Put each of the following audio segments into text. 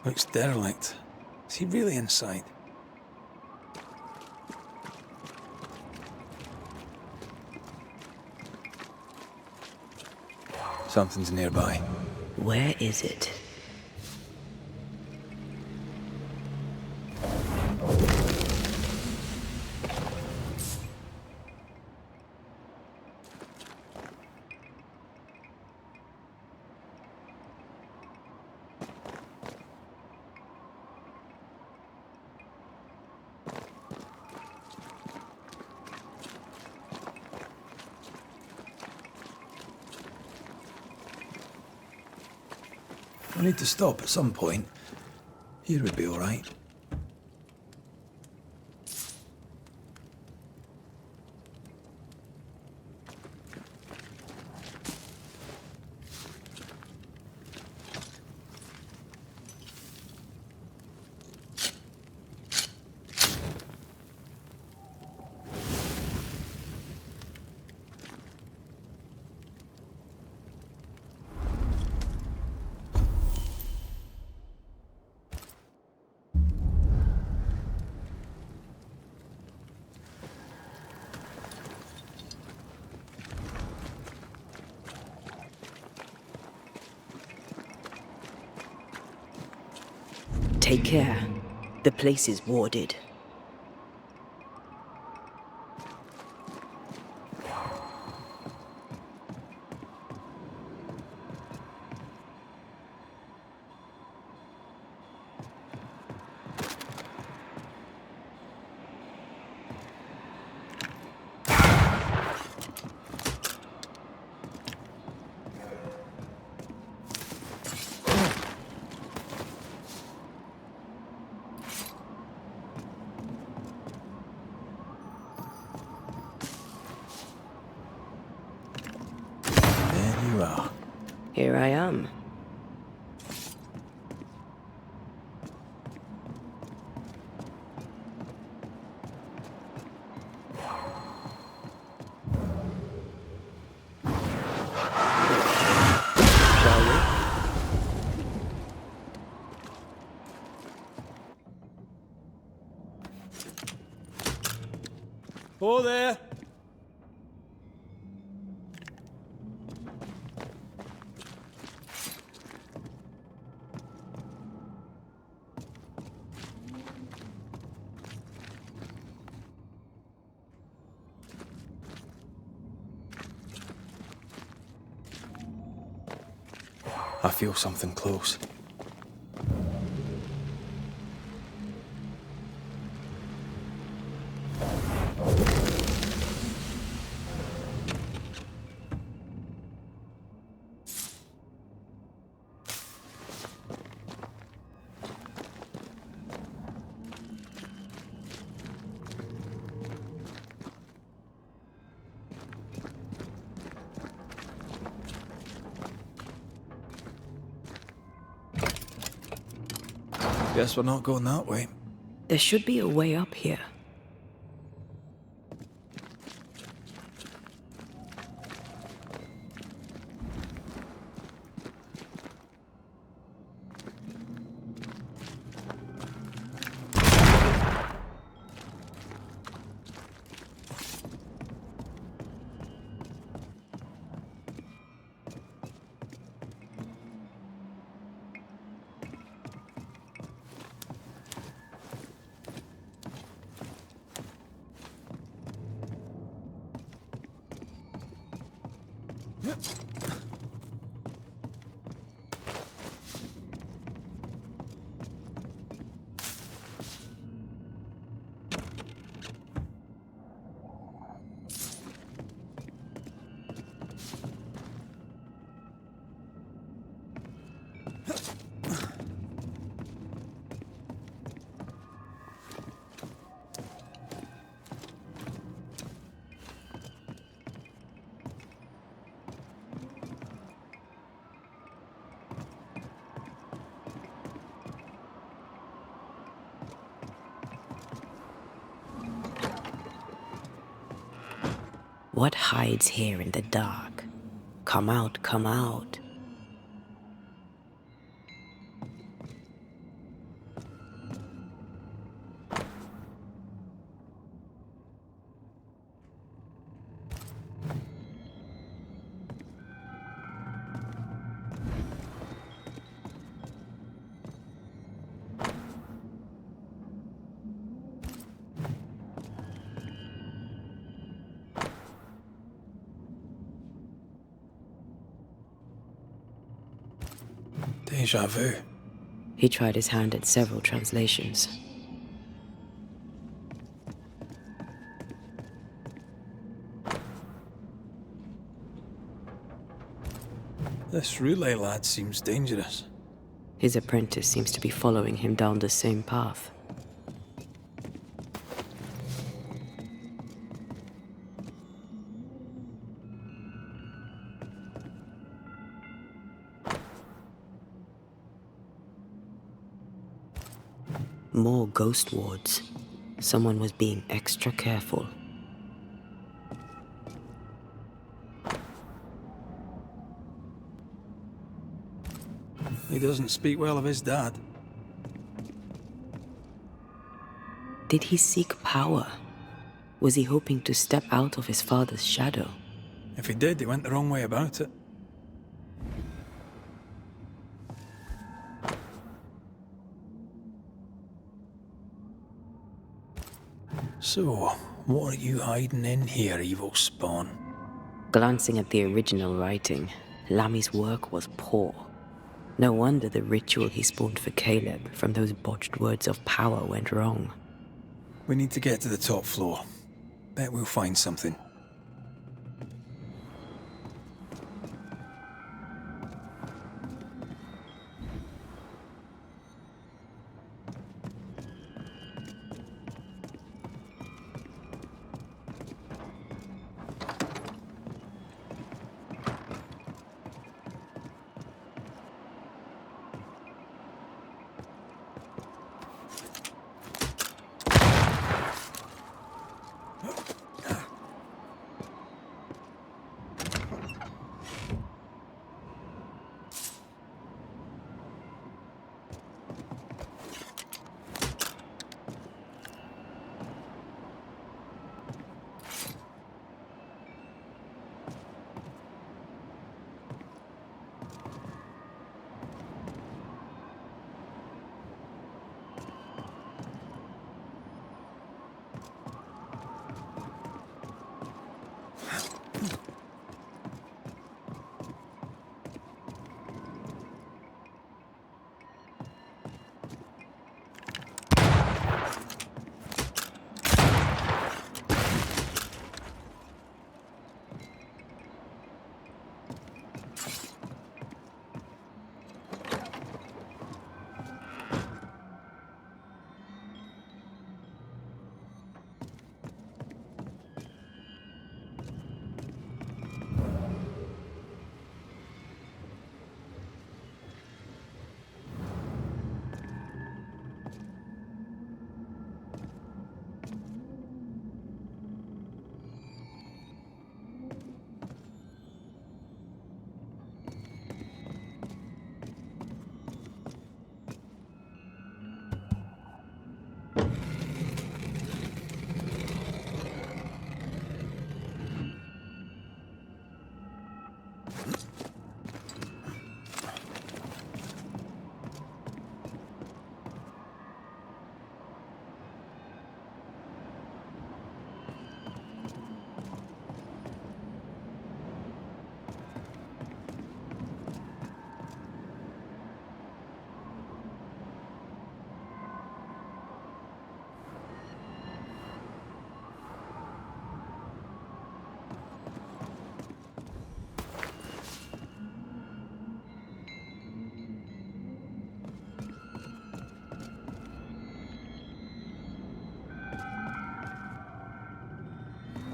Looks derelict. Is he really inside? Something's nearby. Where is it? I need to stop at some point. Here would be all right. Take care. The place is warded. Here I am. Shall we? Oh, there! I feel something close. Guess we're not going that way. There should be a way up here. What hides here in the dark? Come out, come out. Deja vu. He tried his hand at several translations. This relay lad seems dangerous. His apprentice seems to be following him down the same path. More ghost wards. Someone was being extra careful. He doesn't speak well of his dad. Did he seek power? Was he hoping to step out of his father's shadow? If he did, he went the wrong way about it. So, what are you hiding in here, evil spawn? Glancing at the original writing, Lami's work was poor. No wonder the ritual he spawned for Caleb from those botched words of power went wrong. We need to get to the top floor. Bet we'll find something.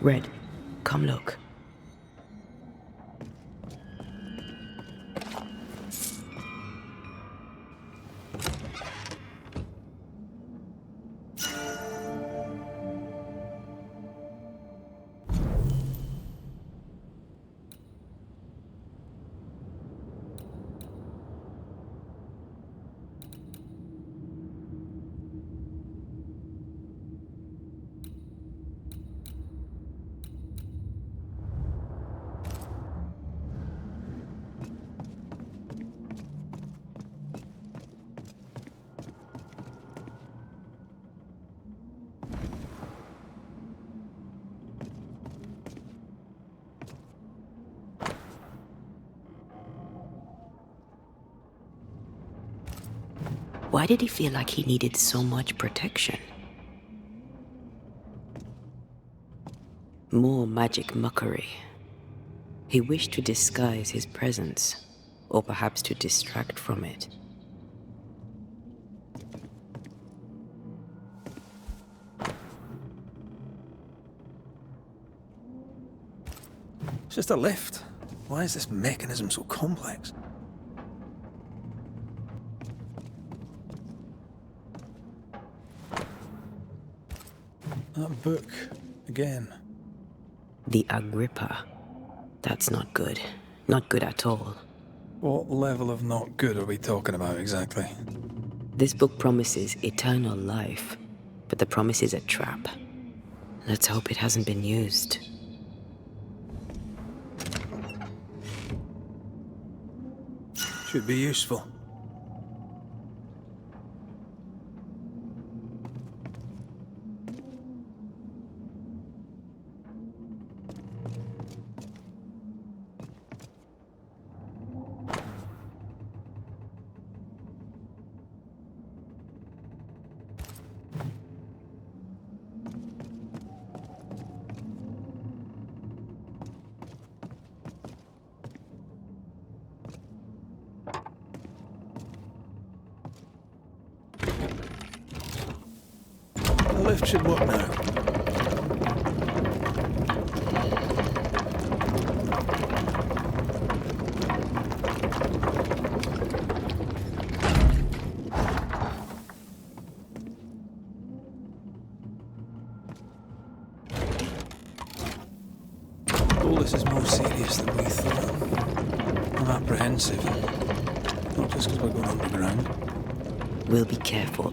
Red, come look. Why did he feel like he needed so much protection? More magic mockery. He wished to disguise his presence, or perhaps to distract from it. It's just a lift. Why is this mechanism so complex? That book, again. The Agrippa. That's not good. Not good at all. What level of not good are we talking about exactly? This book promises eternal life, but the promise is a trap. Let's hope it hasn't been used. Should be useful. The lift should work now. All this is more serious than we thought. I'm apprehensive. Not just because we're going underground. We'll be careful.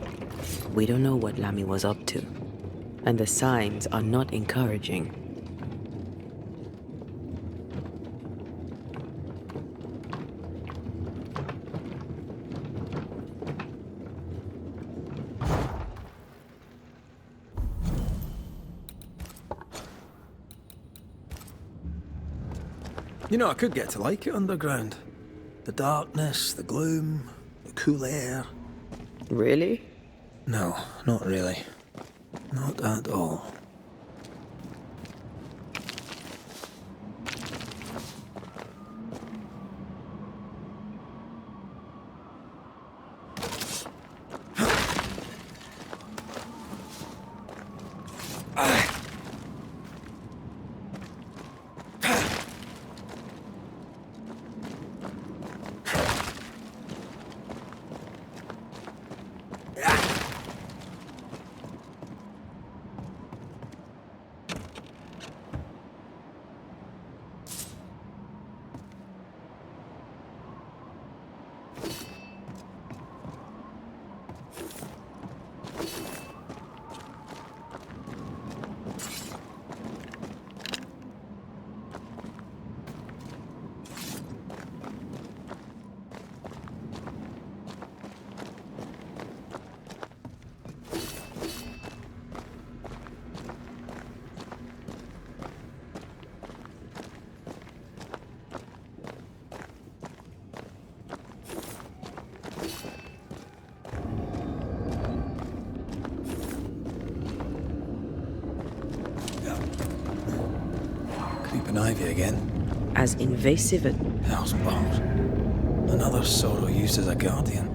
We don't know what Lamy was up to, and the signs are not encouraging. You know, I could get to like it underground. The darkness, the gloom, the cool air. Really? No, not really. Not at all. Creeping ivy again. As invasive as... Hell's balls. Another sorrow used as a guardian.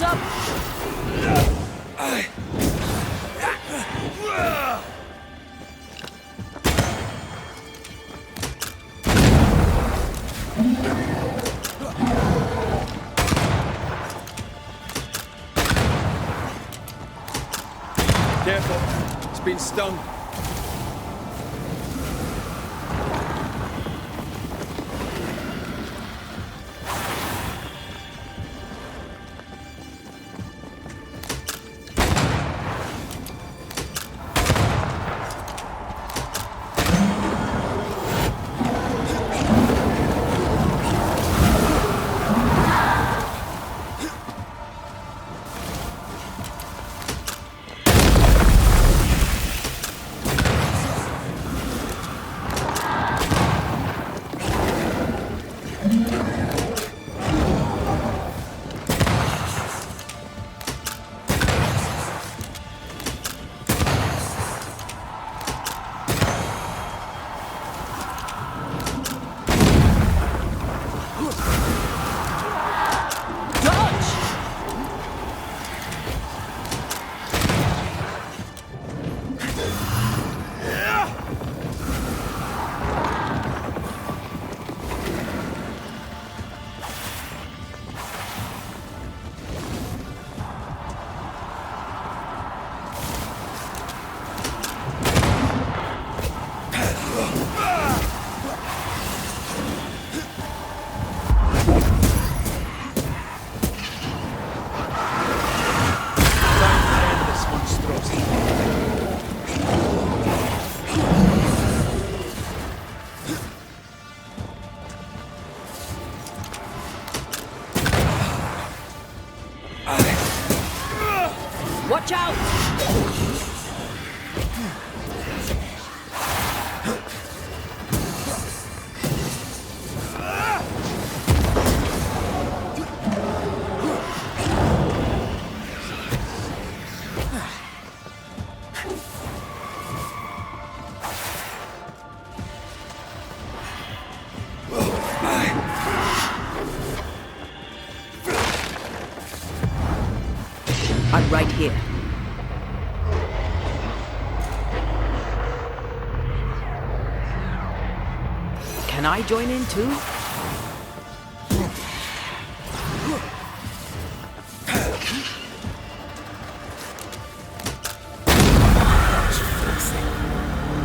Shields up! Careful, it's been stung. Watch out! I'm right here. Can I join in too?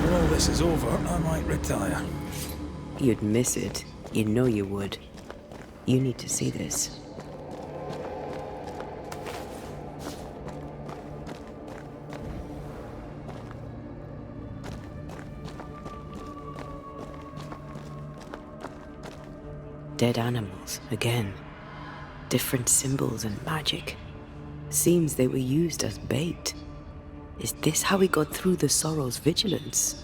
When all this is over, I might retire. You'd miss it. You know you would. You need to see this. Dead animals, again. Different symbols and magic. Seems they were used as bait. Is this how we got through the Sorrow's vigilance?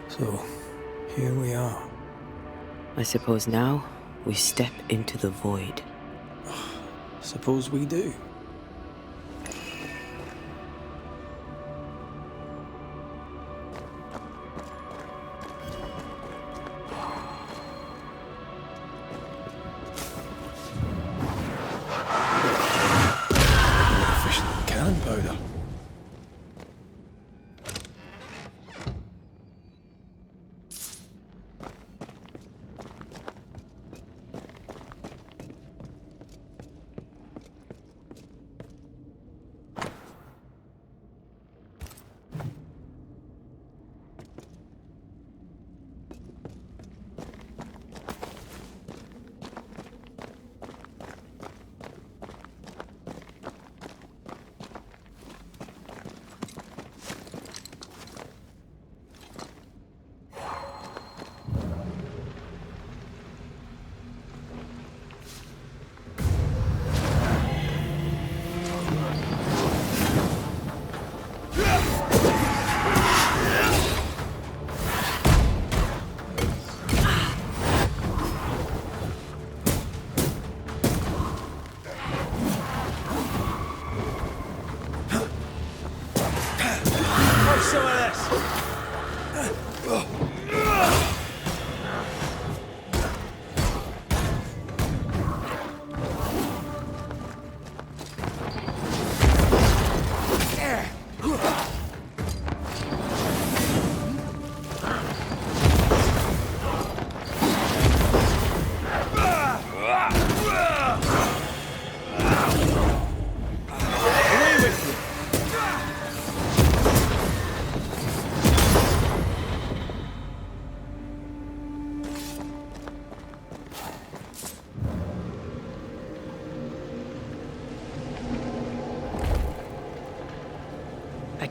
So, here we are. I suppose now we step into the void. Suppose we do. Efficient cannon powder.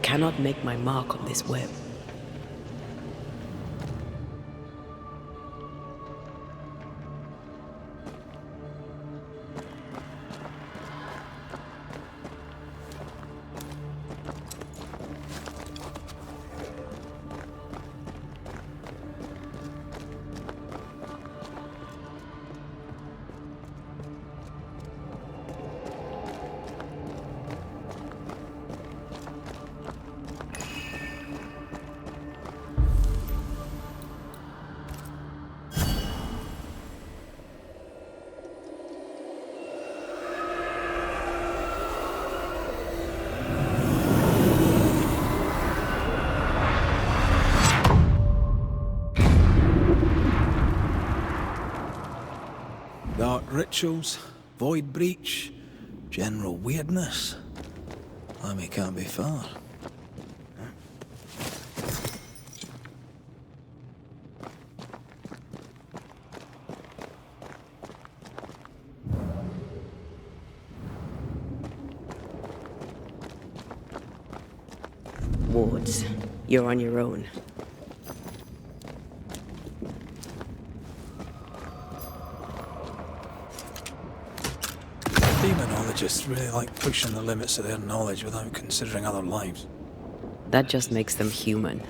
cannot make my mark on this web. Dark rituals, void breach, general weirdness. Lemmy can't be far. Wards, you're on your own. Demonologists really like pushing the limits of their knowledge without considering other lives. That just makes them human.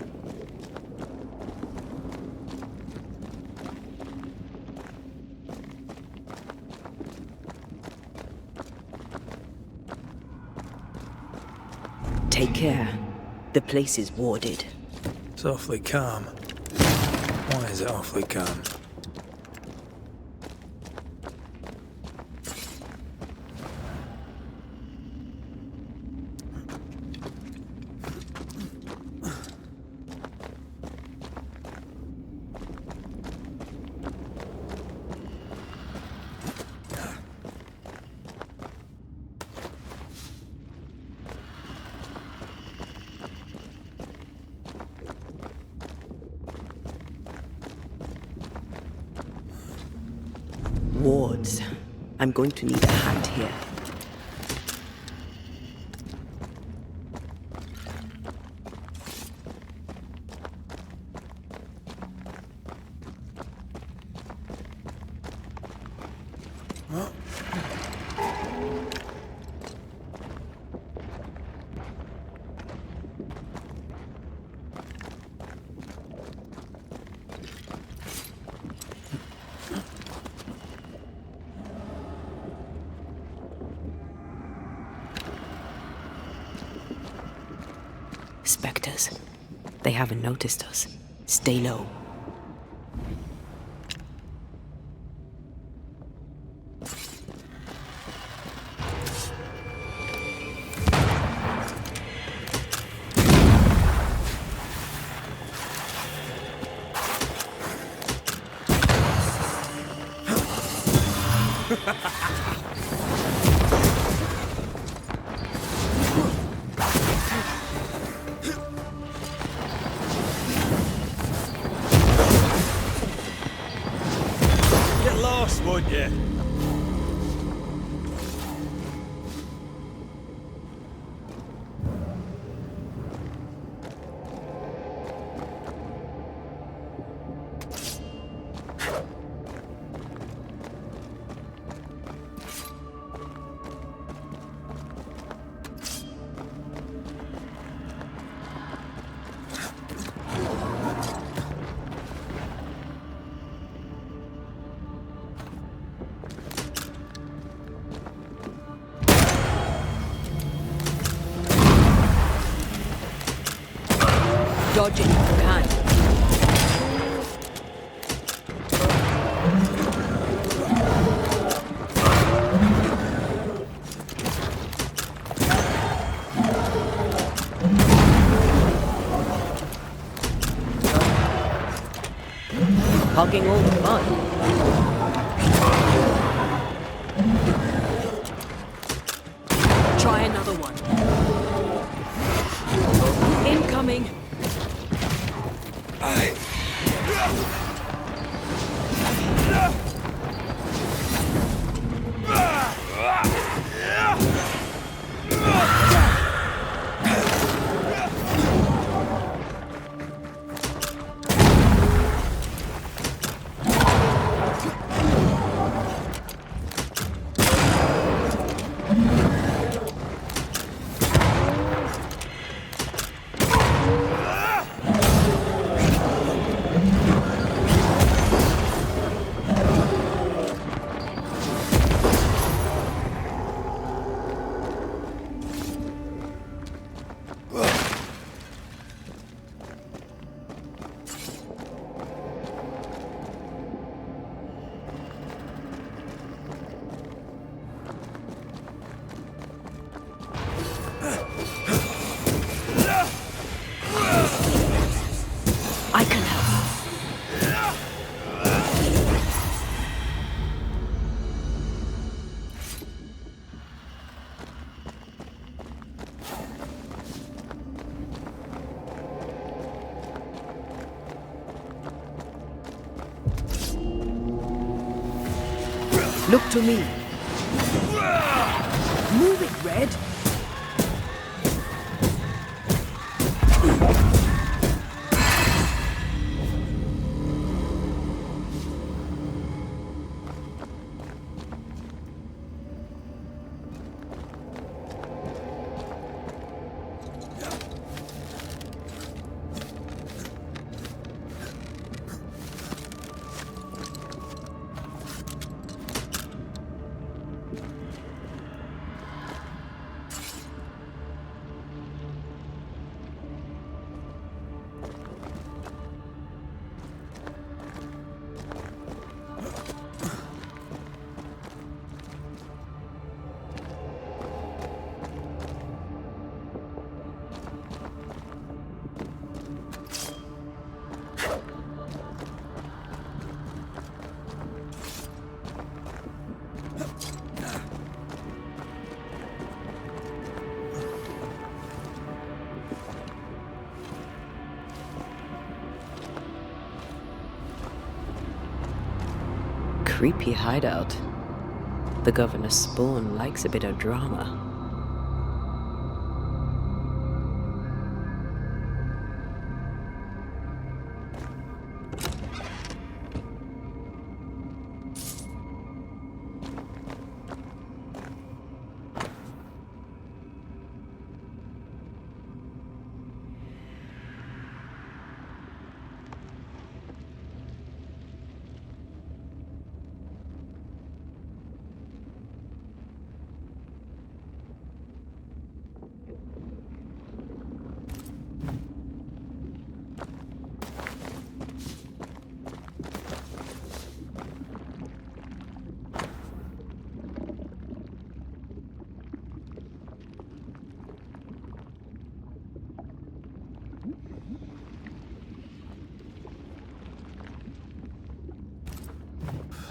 Take care. The place is warded. It's awfully calm. Why is it awfully calm? Wards. I'm going to need a hand here. Spectres. They haven't noticed us. Stay low. Would you? Dodge it if you can. Hogging all the fun. Try another one. Incoming. Look to me. Move it, Red. Creepy hideout. The governor's spawn likes a bit of drama.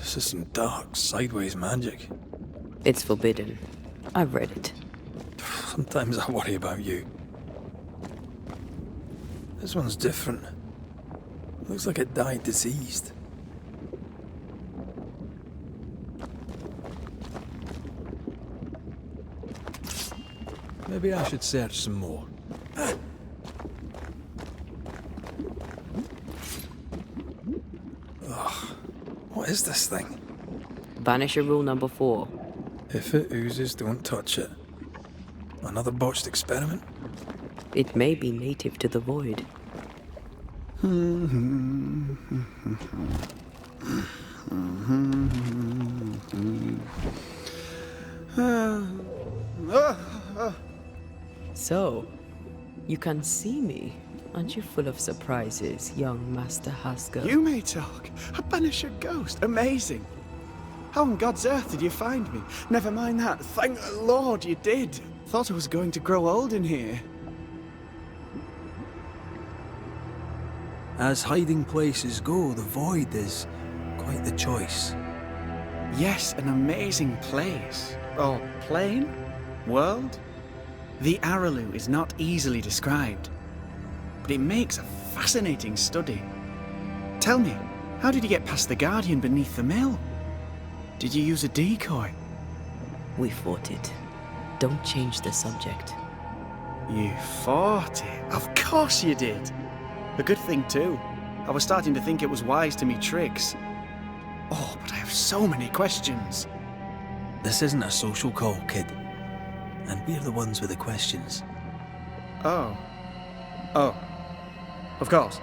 This is some dark, sideways magic. It's forbidden. I've read it. Sometimes I worry about you. This one's different. Looks like it died diseased. Maybe I should search some more. Ugh. What is this thing? Banisher rule number 4. If it oozes, don't touch it. Another botched experiment? It may be native to the void. So, you can see me. Aren't you full of surprises, young Master Haskell? You may talk. A Banisher ghost. Amazing. How on God's earth did you find me? Never mind that. Thank the Lord you did. Thought I was going to grow old in here. As hiding places go, the void is quite the choice. Yes, an amazing place. Or plane? World? The Araloo is not easily described, but it makes a fascinating study. Tell me, how did you get past the Guardian beneath the mill? Did you use a decoy? We fought it. Don't change the subject. You fought it? Of course you did. A good thing too. I was starting to think it was wise to me tricks. Oh, but I have so many questions. This isn't a social call, kid. And we're the ones with the questions. Oh. Oh. Of course.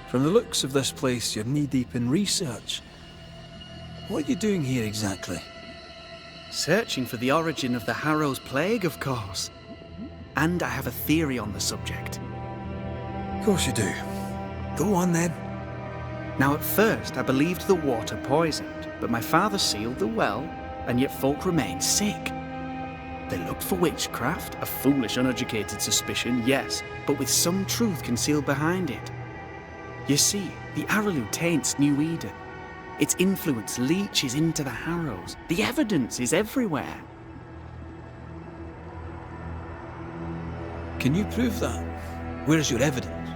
From the looks of this place, you're knee-deep in research. What are you doing here exactly? Searching for the origin of the Harrow's plague, of course. And I have a theory on the subject. Of course you do. Go on then. Now at first I believed the water poisoned, but my father sealed the well, and yet folk remained sick. They looked for witchcraft, a foolish, uneducated suspicion, yes, but with some truth concealed behind it. You see, the Araloo taints New Eden. Its influence leaches into the Harrows. The evidence is everywhere. Can you prove that? Where's your evidence?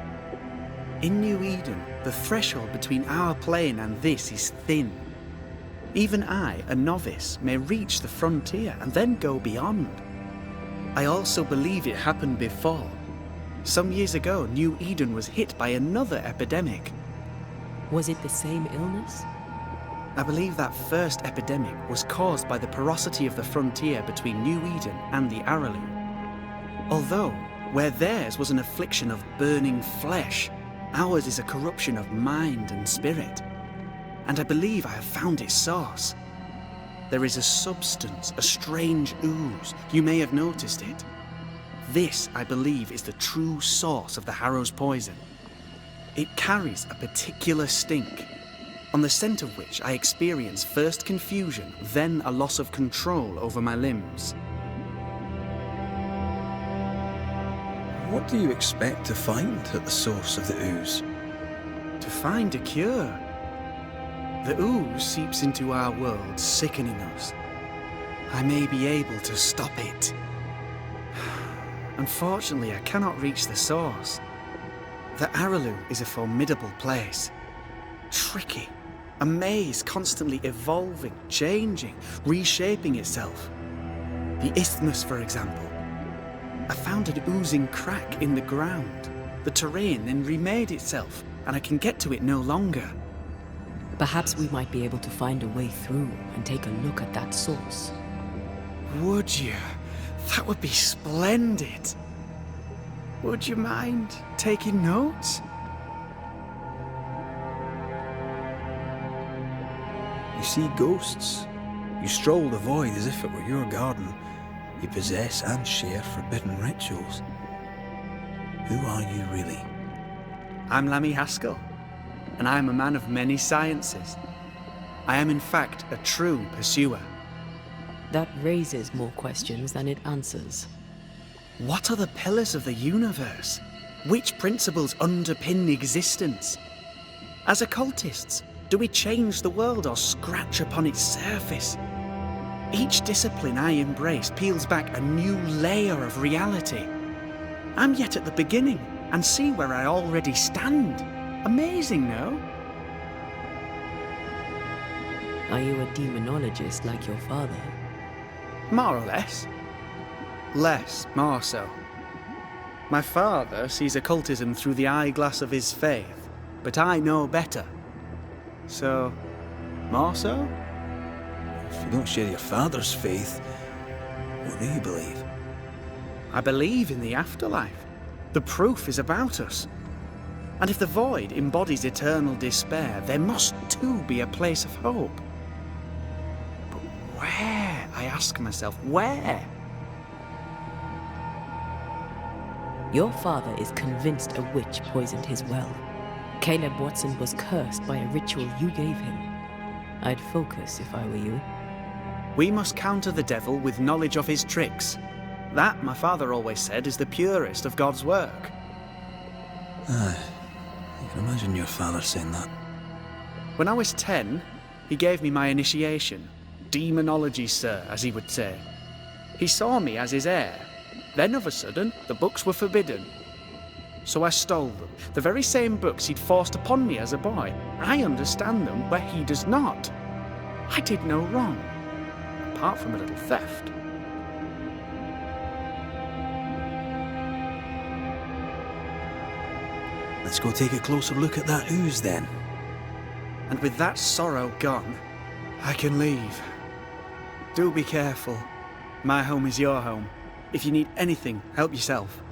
In New Eden, the threshold between our plane and this is thin. Even I, a novice, may reach the frontier and then go beyond. I also believe it happened before. Some years ago, New Eden was hit by another epidemic. Was it the same illness? I believe that first epidemic was caused by the porosity of the frontier between New Eden and the Aralu. Although, where theirs was an affliction of burning flesh, ours is a corruption of mind and spirit. And I believe I have found its source. There is a substance, a strange ooze. You may have noticed it. This, I believe, is the true source of the Harrow's poison. It carries a particular stink, on the scent of which I experience first confusion, then a loss of control over my limbs. What do you expect to find at the source of the ooze? To find a cure. The ooze seeps into our world, sickening us. I may be able to stop it. Unfortunately, I cannot reach the source. The Aralu is a formidable place. Tricky. A maze constantly evolving, changing, reshaping itself. The isthmus, for example. I found an oozing crack in the ground. The terrain then remade itself, and I can get to it no longer. Perhaps we might be able to find a way through and take a look at that source. Would you? That would be splendid. Would you mind taking notes? You see ghosts. You stroll the void as if it were your garden. You possess and share forbidden rituals. Who are you really? I'm Lammy Haskell, and I am a man of many sciences. I am in fact a true pursuer. That raises more questions than it answers. What are the pillars of the universe? Which principles underpin existence? As occultists, do we change the world or scratch upon its surface? Each discipline I embrace peels back a new layer of reality. I'm yet at the beginning and see where I already stand. Amazing, no? Are you a demonologist like your father? More or less. Less, more so. My father sees occultism through the eyeglass of his faith, but I know better. So, more so? If you don't share your father's faith, what do you believe? I believe in the afterlife. The proof is about us. And if the void embodies eternal despair, there must too be a place of hope. But where, I ask myself, where? Your father is convinced a witch poisoned his well. Caleb Watson was cursed by a ritual you gave him. I'd focus if I were you. We must counter the devil with knowledge of his tricks. That, my father always said, is the purest of God's work. Aye, you can imagine your father saying that. When I was 10, he gave me my initiation. Demonology, sir, as he would say. He saw me as his heir. Then, of a sudden, the books were forbidden. So I stole them. The very same books he'd forced upon me as a boy. I understand them where he does not. I did no wrong, apart from a little theft. Let's go take a closer look at that ooze then. And with that sorrow gone, I can leave. Do be careful. My home is your home. If you need anything, help yourself.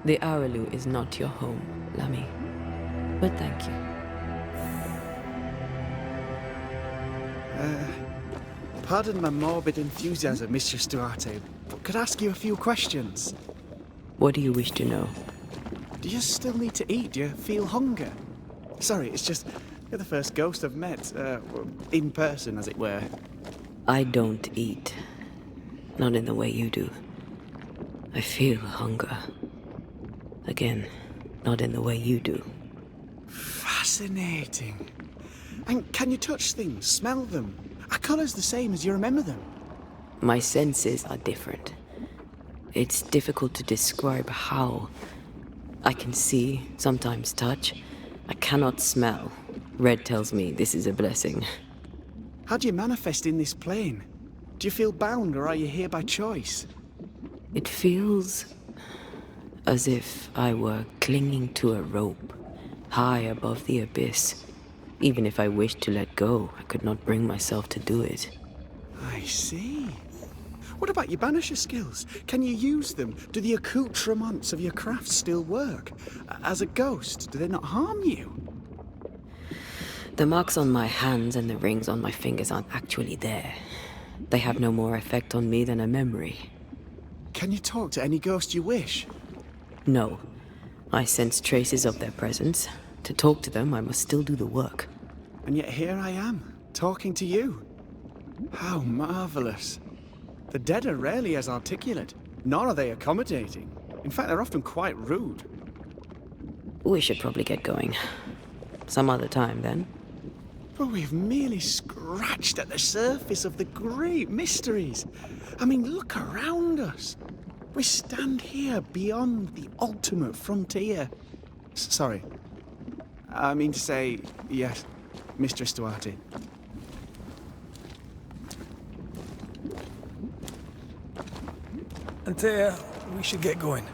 The Aralu is not your home, Lammy. But thank you. Pardon my morbid enthusiasm, Mistress Duarte, but could I ask you a few questions? What do you wish to know? Do you still need to eat? Do you feel hunger? Sorry, it's just you're the first ghost I've met, in person, as it were. I don't eat. Not in the way you do. I feel hunger. Again, not in the way you do. Fascinating. And can you touch things, smell them? Are colours the same as you remember them? My senses are different. It's difficult to describe how, I can see, sometimes touch. I cannot smell. Red tells me this is a blessing. How do you manifest in this plane? Do you feel bound, or are you here by choice? It feels as if I were clinging to a rope, high above the abyss. Even if I wished to let go, I could not bring myself to do it. I see. What about your Banisher skills? Can you use them? Do the accoutrements of your craft still work? As a ghost, do they not harm you? The marks on my hands and the rings on my fingers aren't actually there. They have no more effect on me than a memory. Can you talk to any ghost you wish? No. I sense traces of their presence. To talk to them, I must still do the work. And yet here I am, talking to you. How marvelous. The dead are rarely as articulate, nor are they accommodating. In fact, they're often quite rude. We should probably get going. Some other time, then. But we've merely scratched at the surface of the great mysteries. I mean, look around us. We stand here beyond the ultimate frontier. Sorry. I mean to say, yes, Mistress Duarte. Antea, we should get going.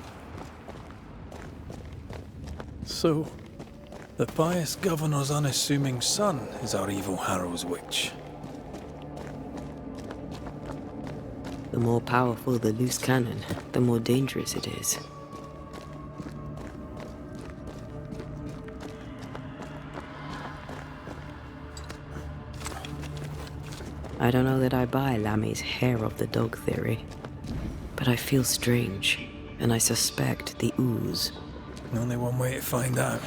So, the pious governor's unassuming son is our evil Harrow's witch. The more powerful the loose cannon, the more dangerous it is. I don't know that I buy Lammy's hair of the dog theory, but I feel strange, and I suspect the ooze. Only one way to find out.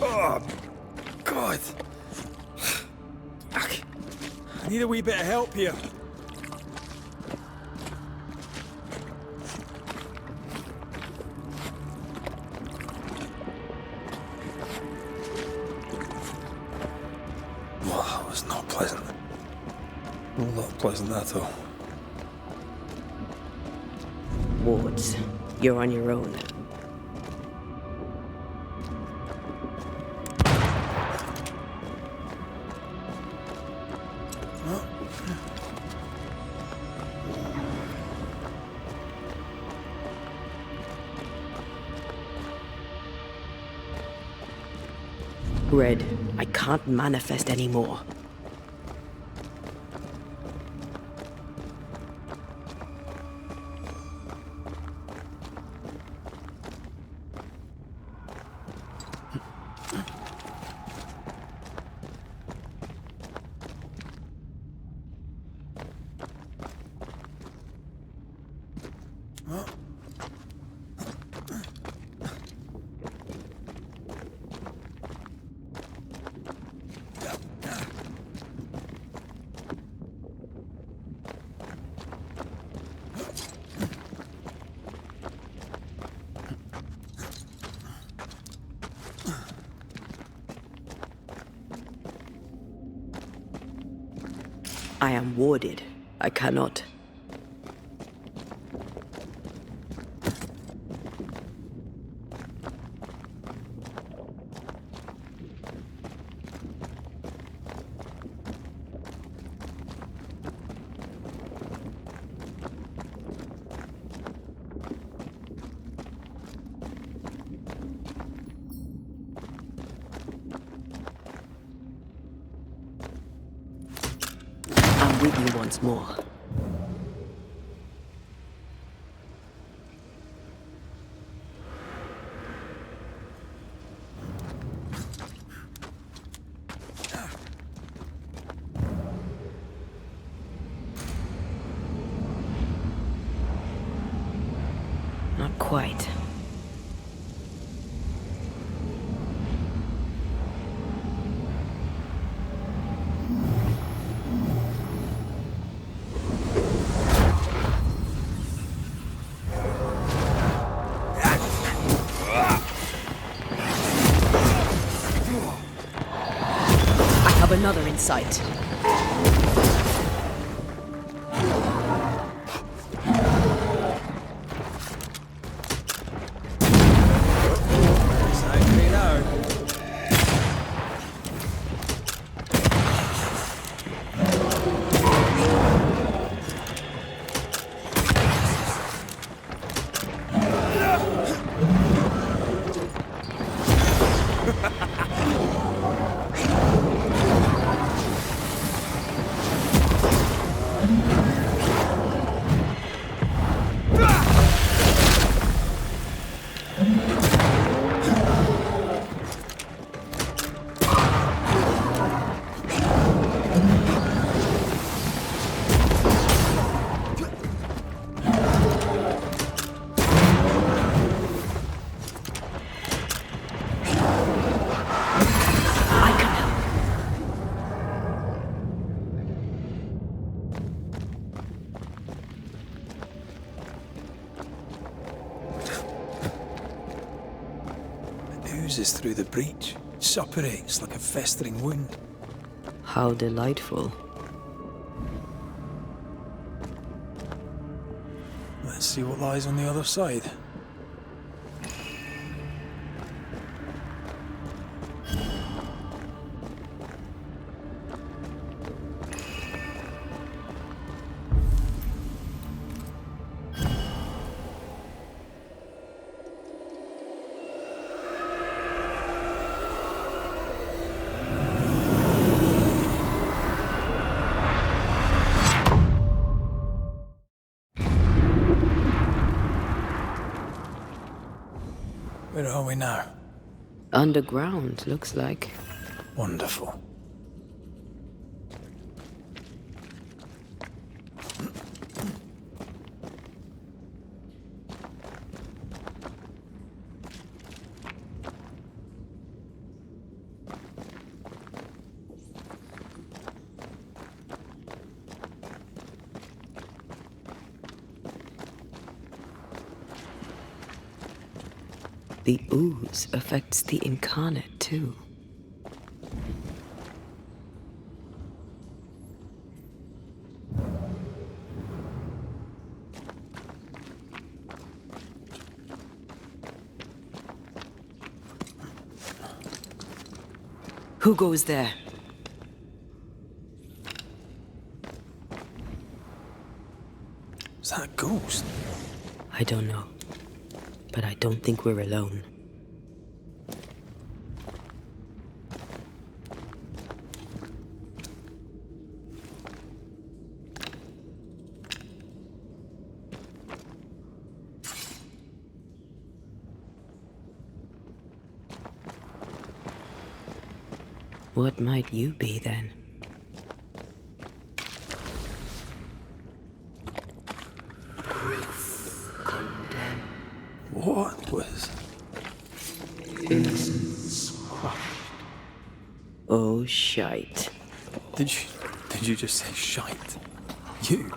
Oh, God! I need a wee bit of help here. Well, that was not pleasant. Not pleasant at all. Wards, you're on your own. Red, I can't manifest anymore. I am warded. I cannot. I'm with you once more. Not quite. I have another in sight. oozes through the breach. It suppurates like a festering wound. How delightful. Let's see what lies on the other side. Where are we now? Underground, looks like. Wonderful. The ooze affects the incarnate too. Who goes there? Is that a ghost? I don't know. But I don't think we're alone. What might you be then? What was... Oh, shite. Did you just say shite? You?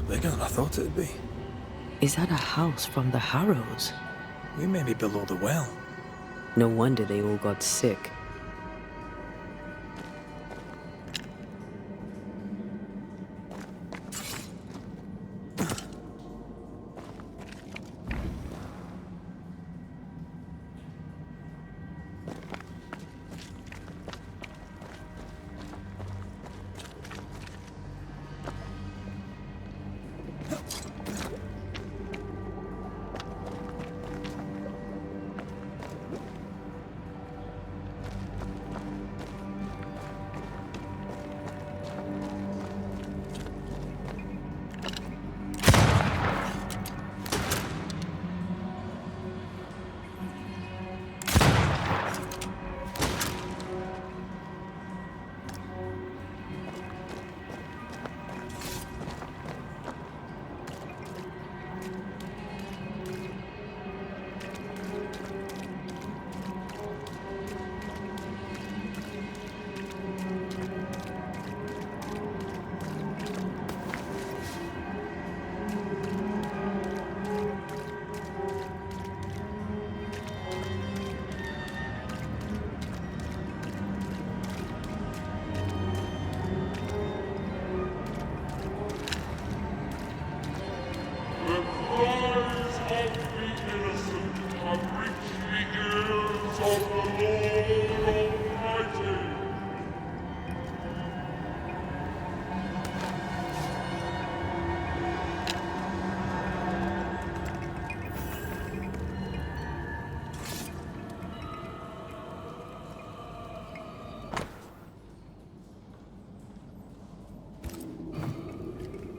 Bigger than I thought it'd be. Is that a house from the Harrows? We may be below the well. No wonder they all got sick.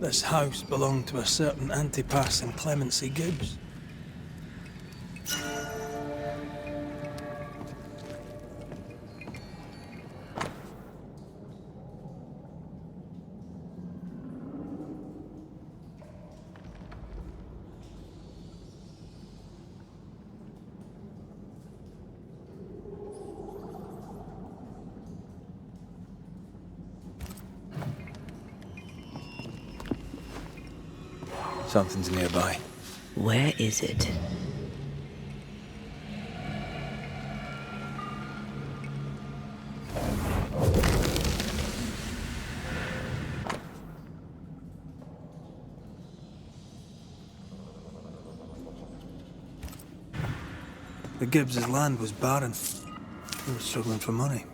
This house belonged to a certain Antipas and Clemency Gibbs. Something's nearby. Where is it? The Gibbs' land was barren. They were struggling for money.